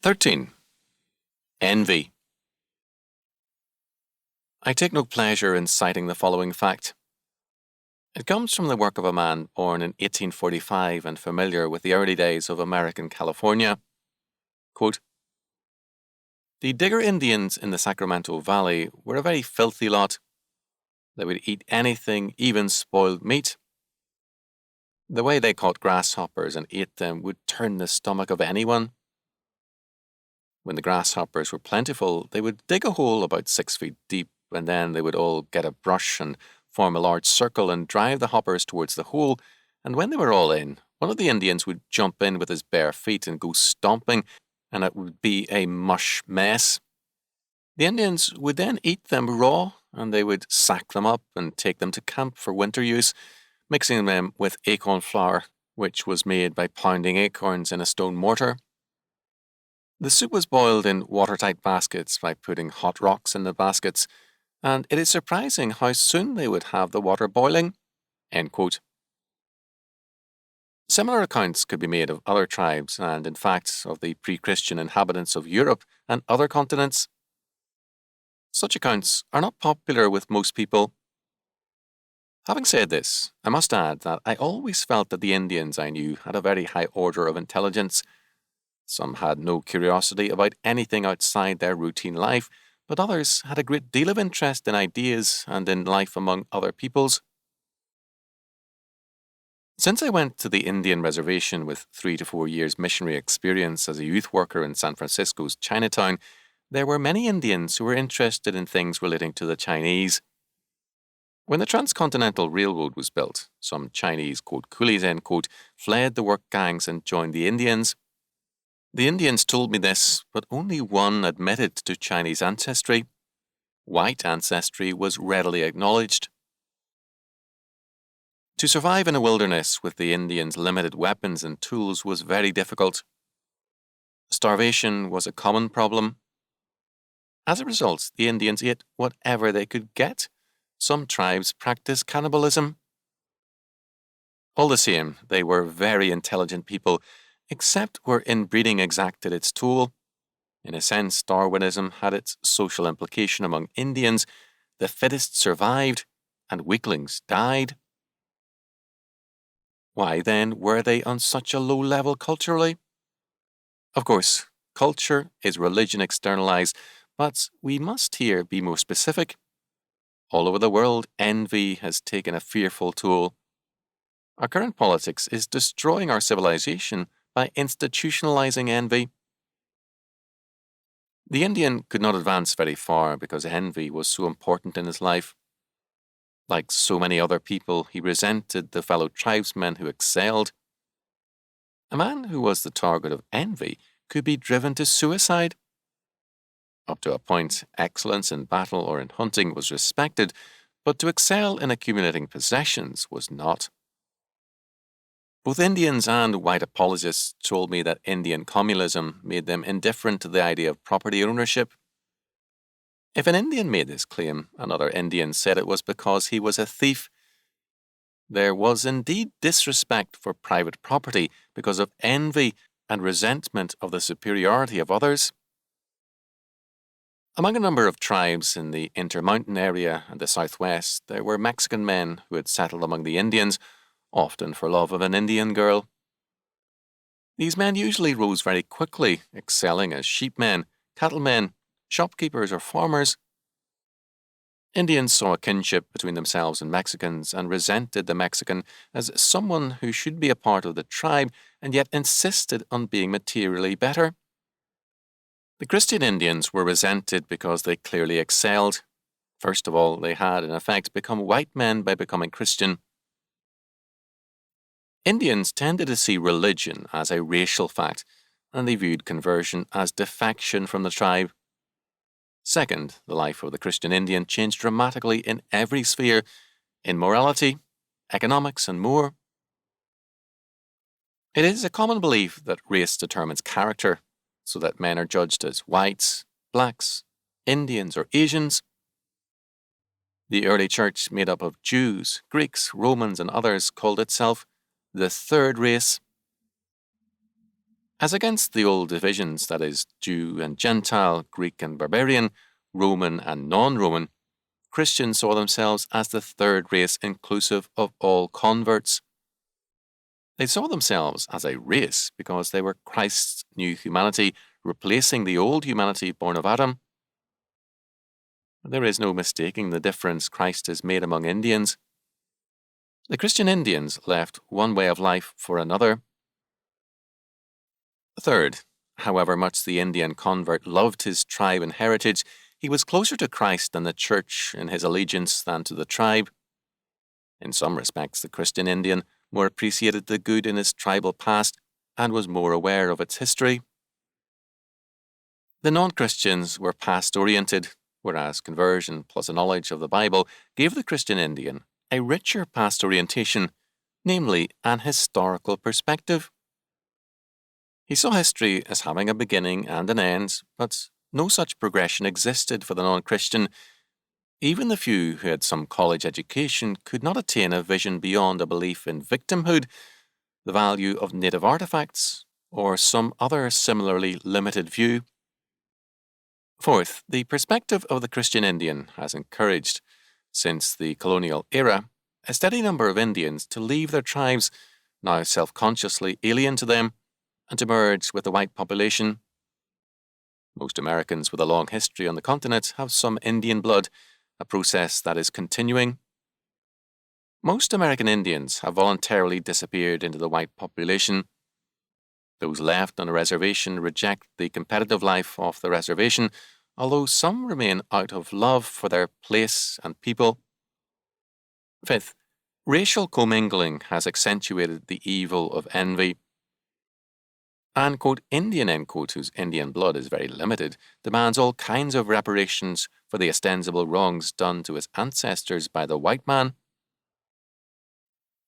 13. Envy. I take no pleasure in citing the following fact. It comes from the work of a man born in 1845 and familiar with the early days of American California. Quote, "The Digger Indians in the Sacramento Valley were a very filthy lot. They would eat anything, even spoiled meat. The way they caught grasshoppers and ate them would turn the stomach of anyone. When the grasshoppers were plentiful, they would dig a hole about 6 feet deep, and then they would all get a brush and form a large circle and drive the hoppers towards the hole, and when they were all in, one of the Indians would jump in with his bare feet and go stomping, and it would be a mush mess. The Indians would then eat them raw, and they would sack them up and take them to camp for winter use, mixing them with acorn flour, which was made by pounding acorns in a stone mortar. The soup was boiled in watertight baskets by putting hot rocks in the baskets, and it is surprising how soon they would have the water boiling." End quote. Similar accounts could be made of other tribes and, in fact, of the pre-Christian inhabitants of Europe and other continents. Such accounts are not popular with most people. Having said this, I must add that I always felt that the Indians I knew had a very high order of intelligence. Some had no curiosity about anything outside their routine life, but others had a great deal of interest in ideas and in life among other peoples. Since I went to the Indian reservation with 3 to 4 years missionary experience as a youth worker in San Francisco's Chinatown, there were many Indians who were interested in things relating to the Chinese. When the Transcontinental Railroad was built, some Chinese, quote, coolies, end quote, fled the work gangs and joined the Indians. The Indians told me this, but only one admitted to Chinese ancestry. White ancestry was readily acknowledged. To survive in a wilderness with the Indians' limited weapons and tools was very difficult. Starvation was a common problem. As a result, the Indians ate whatever they could get. Some tribes practiced cannibalism. All the same, they were very intelligent people, except where inbreeding exacted its toll. In a sense, Darwinism had its social implication among Indians. The fittest survived, and weaklings died. Why, then, were they on such a low level culturally? Of course, culture is religion externalized, but we must here be more specific. All over the world, envy has taken a fearful toll. Our current politics is destroying our civilization by institutionalizing envy. The Indian could not advance very far because envy was so important in his life. Like so many other people, he resented the fellow tribesmen who excelled. A man who was the target of envy could be driven to suicide. Up to a point, excellence in battle or in hunting was respected, but to excel in accumulating possessions was not. Both Indians and white apologists told me that Indian communalism made them indifferent to the idea of property ownership. If an Indian made this claim, another Indian said it was because he was a thief. There was indeed disrespect for private property because of envy and resentment of the superiority of others. Among a number of tribes in the Intermountain area and the Southwest, there were Mexican men who had settled among the Indians, often for love of an Indian girl. These men usually rose very quickly, excelling as sheepmen, cattlemen, shopkeepers, or farmers. Indians saw a kinship between themselves and Mexicans and resented the Mexican as someone who should be a part of the tribe and yet insisted on being materially better. The Christian Indians were resented because they clearly excelled. First of all, they had, in effect, become white men by becoming Christian. Indians tended to see religion as a racial fact, and they viewed conversion as defection from the tribe. Second, the life of the Christian Indian changed dramatically in every sphere, in morality, economics, and more. It is a common belief that race determines character, so that men are judged as whites, blacks, Indians, or Asians. The early church, made up of Jews, Greeks, Romans, and others, called itself the third race. As against the old divisions, that is, Jew and Gentile, Greek and barbarian, Roman and non-Roman, Christians saw themselves as the third race inclusive of all converts. They saw themselves as a race because they were Christ's new humanity, replacing the old humanity born of Adam. There is no mistaking the difference Christ has made among Indians. The Christian Indians left one way of life for another. Third, however much the Indian convert loved his tribe and heritage, he was closer to Christ and the Church in his allegiance than to the tribe. In some respects, the Christian Indian more appreciated the good in his tribal past and was more aware of its history. The non-Christians were past-oriented, whereas conversion plus a knowledge of the Bible gave the Christian Indian a richer past orientation, namely an historical perspective. He saw history as having a beginning and an end, but no such progression existed for the non-Christian. Even the few who had some college education could not attain a vision beyond a belief in victimhood, the value of native artifacts, or some other similarly limited view. Fourth, the perspective of the Christian Indian has encouraged, since the colonial era, a steady number of Indians to leave their tribes, now self-consciously alien to them, and to merge with the white population. Most Americans with a long history on the continent have some Indian blood, a process that is continuing. Most American Indians have voluntarily disappeared into the white population. Those left on a reservation reject the competitive life off the reservation, although some remain out of love for their place and people. Fifth, racial commingling has accentuated the evil of envy. An, quote, Indian, end quote, whose Indian blood is very limited, demands all kinds of reparations for the ostensible wrongs done to his ancestors by the white man.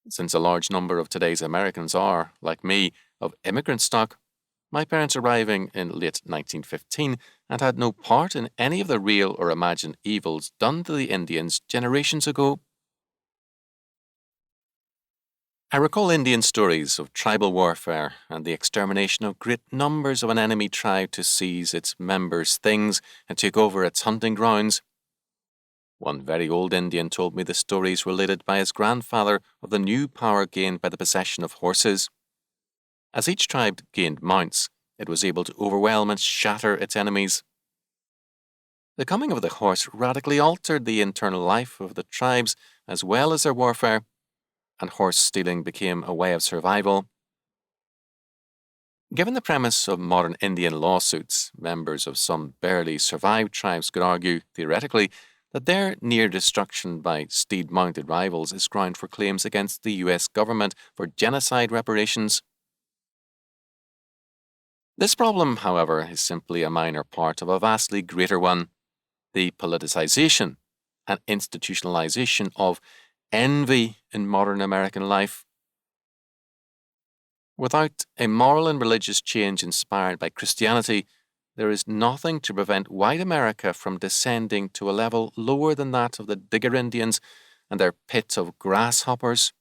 Since a large number of today's Americans are, like me, of immigrant stock, my parents arriving in late 1915 and had no part in any of the real or imagined evils done to the Indians generations ago. I recall Indian stories of tribal warfare and the extermination of great numbers of an enemy tribe to seize its members' things and take over its hunting grounds. One very old Indian told me the stories related by his grandfather of the new power gained by the possession of horses. As each tribe gained mounts, it was able to overwhelm and shatter its enemies. The coming of the horse radically altered the internal life of the tribes as well as their warfare, and horse stealing became a way of survival. Given the premise of modern Indian lawsuits, members of some barely survived tribes could argue, theoretically, that their near destruction by steed-mounted rivals is ground for claims against the US government for genocide reparations. This problem, however, is simply a minor part of a vastly greater one, the politicization and institutionalization of envy in modern American life. Without a moral and religious change inspired by Christianity, there is nothing to prevent white America from descending to a level lower than that of the Digger Indians and their pit of grasshoppers.